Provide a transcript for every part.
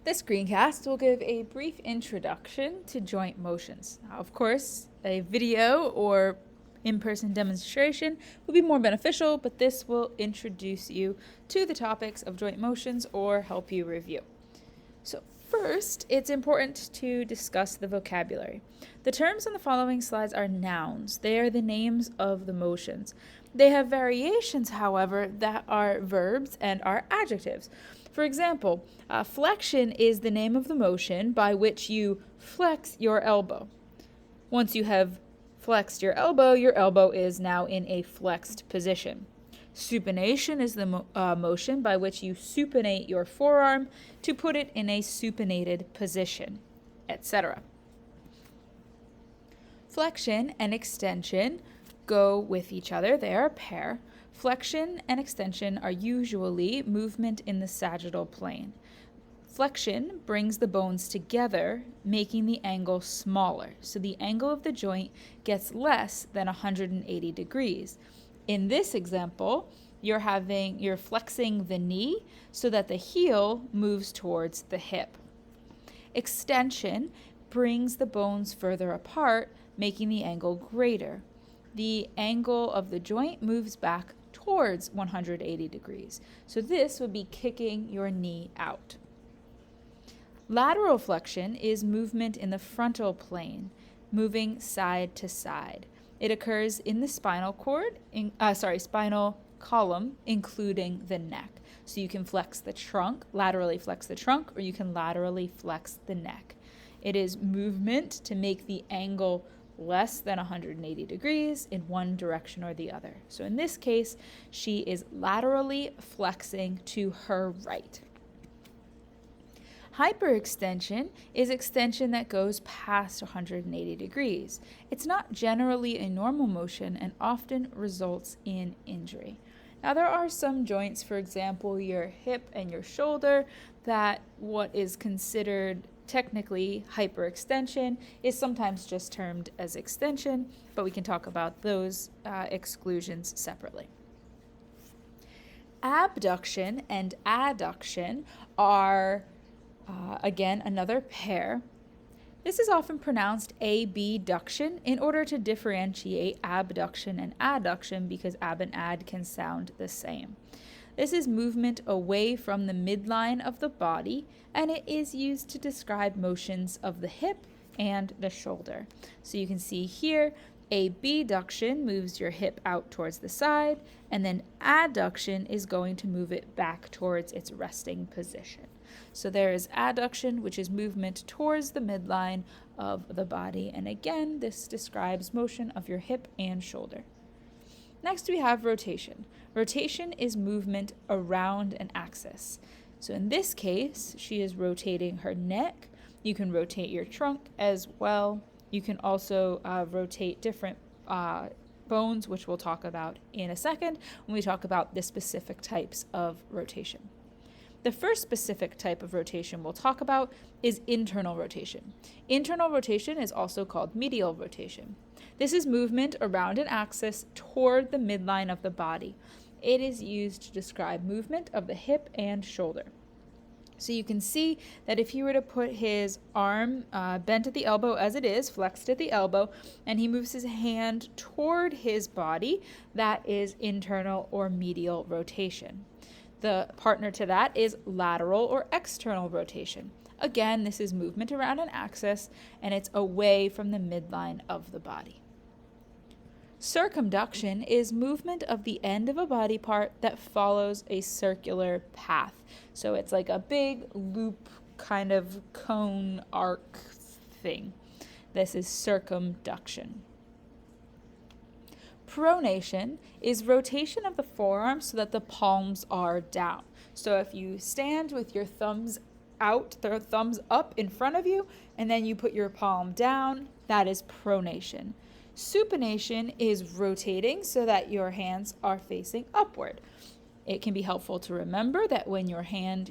This screencast will give a brief introduction to joint motions. Now, of course, a video or in-person demonstration will be more beneficial, but this will introduce you to the topics of joint motions or help you review. So first, it's important to discuss the vocabulary. The terms on the following slides are nouns. They are the names of the motions. They have variations, however, that are verbs and are adjectives. For example, flexion is the name of the motion by which you flex your elbow. Once you have flexed your elbow is now in a flexed position. Supination is the motion by which you supinate your forearm to put it in a supinated position, etc. Flexion and extension go with each other. They are a pair. Flexion and extension are usually movement in the sagittal plane. Flexion brings the bones together, making the angle smaller. So the angle of the joint gets less than 180 degrees. In this example, you're flexing the knee so that the heel moves towards the hip. Extension brings the bones further apart, making the angle greater. The angle of the joint moves back towards 180 degrees. So this would be kicking your knee out. Lateral flexion is movement in the frontal plane, moving side to side. It occurs in the spinal column, including the neck. So you can laterally flex the trunk, or you can laterally flex the neck. It is movement to make the angle less than 180 degrees in one direction or the other. So in this case, she is laterally flexing to her right. Hyperextension is extension that goes past 180 degrees. It's not generally a normal motion and often results in injury. Now, there are some joints, for example, your hip and your shoulder, that what is considered technically hyperextension is sometimes just termed as extension, but we can talk about those exclusions separately. Abduction and adduction are again, another pair. This is often pronounced abduction in order to differentiate abduction and adduction, because ab and ad can sound the same. This is movement away from the midline of the body, and it is used to describe motions of the hip and the shoulder. So you can see here, abduction moves your hip out towards the side, and then adduction is going to move it back towards its resting position. So there is adduction, which is movement towards the midline of the body. And again, this describes motion of your hip and shoulder. Next, we have rotation. Rotation is movement around an axis. So in this case, she is rotating her neck. You can rotate your trunk as well. You can also rotate different bones, which we'll talk about in a second when we talk about the specific types of rotation. The first specific type of rotation we'll talk about is internal rotation. Internal rotation is also called medial rotation. This is movement around an axis toward the midline of the body. It is used to describe movement of the hip and shoulder. So you can see that if he were to put his arm bent at the elbow as it is, flexed at the elbow, and he moves his hand toward his body, that is internal or medial rotation. The partner to that is lateral or external rotation. Again, this is movement around an axis, and it's away from the midline of the body. Circumduction is movement of the end of a body part that follows a circular path. So it's like a big loop, kind of cone arc thing. This is circumduction. Pronation is rotation of the forearm so that the palms are down. So if you stand with your thumbs out, their thumbs up in front of you, and then you put your palm down, that is pronation. Supination is rotating so that your hands are facing upward. It can be helpful to remember that when your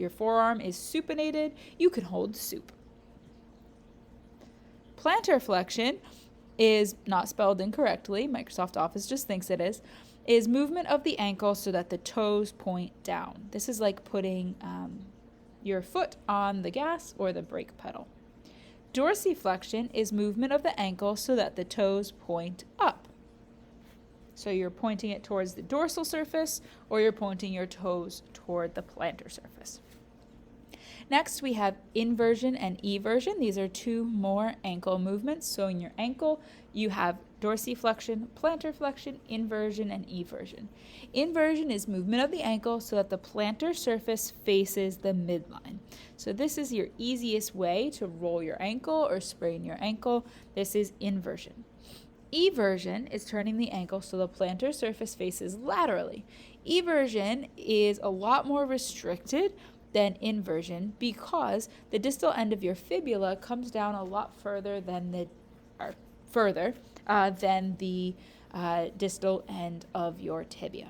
forearm is supinated, you can hold soup. Plantar flexion is not spelled incorrectly, Microsoft Office just thinks it is movement of the ankle so that the toes point down. This is like putting your foot on the gas or the brake pedal. Dorsiflexion is movement of the ankle so that the toes point up. So you're pointing it towards the dorsal surface, or you're pointing your toes toward the plantar surface. Next, we have inversion and eversion. These are two more ankle movements. So in your ankle, you have dorsiflexion, plantar flexion, inversion, and eversion. Inversion is movement of the ankle so that the plantar surface faces the midline. So this is your easiest way to roll your ankle or sprain your ankle. This is inversion. Eversion is turning the ankle so the plantar surface faces laterally. Eversion is a lot more restricted than inversion because the distal end of your fibula comes down a lot further than the distal end of your tibia.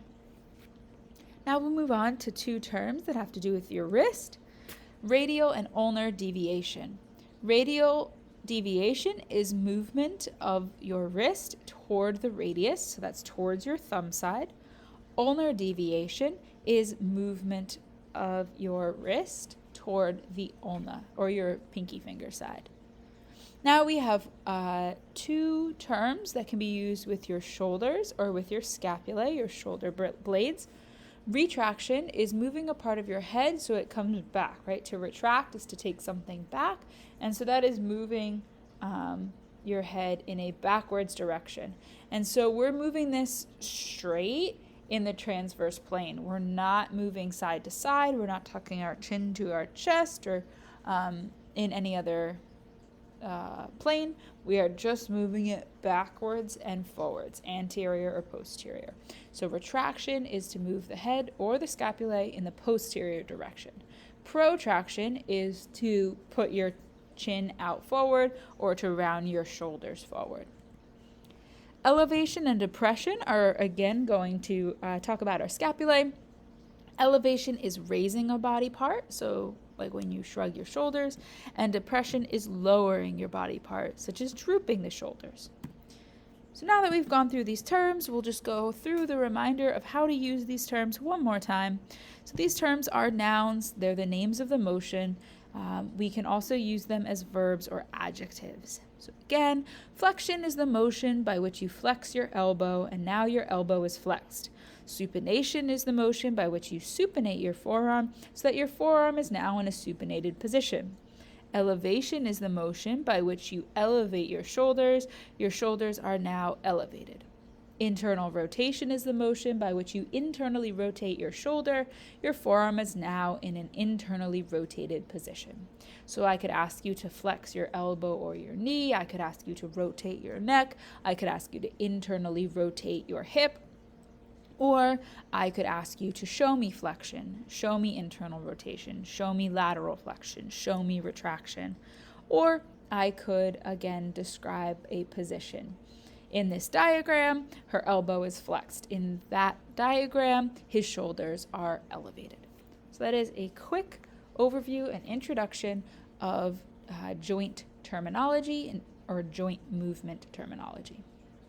Now we'll move on to two terms that have to do with your wrist: radial and ulnar deviation. Radial deviation is movement of your wrist toward the radius, so that's towards your thumb side. Ulnar deviation is movement of your wrist toward the ulna, or your pinky finger side. Now we have two terms that can be used with your shoulders or with your scapulae, your shoulder blades. Retraction is moving a part of your head so it comes back, right? To retract is to take something back, and so that is moving your head in a backwards direction. And so we're moving this straight in the transverse plane. We're not moving side to side. We're not tucking our chin to our chest or in any other plane. We are just moving it backwards and forwards, anterior or posterior. So retraction is to move the head or the scapulae in the posterior direction. Protraction is to put your chin out forward or to round your shoulders forward. Elevation and depression are again going to talk about our scapulae. Elevation is raising a body part, so like when you shrug your shoulders, and depression is lowering your body part, such as drooping the shoulders. So now that we've gone through these terms, we'll just go through the reminder of how to use these terms one more time. So these terms are nouns. They're the names of the motion. We can also use them as verbs or adjectives. So again, flexion is the motion by which you flex your elbow, and now your elbow is flexed. Supination is the motion by which you supinate your forearm so that your forearm is now in a supinated position. Elevation is the motion by which you elevate your shoulders are now elevated. Internal rotation is the motion by which you internally rotate your shoulder. Your forearm is now in an internally rotated position. So I could ask you to flex your elbow or your knee. I could ask you to rotate your neck. I could ask you to internally rotate your hip. Or I could ask you to show me flexion, show me internal rotation, show me lateral flexion, show me retraction. Or I could, again, describe a position. In this diagram, her elbow is flexed. In that diagram, his shoulders are elevated. So that is a quick overview and introduction of joint terminology or joint movement terminology.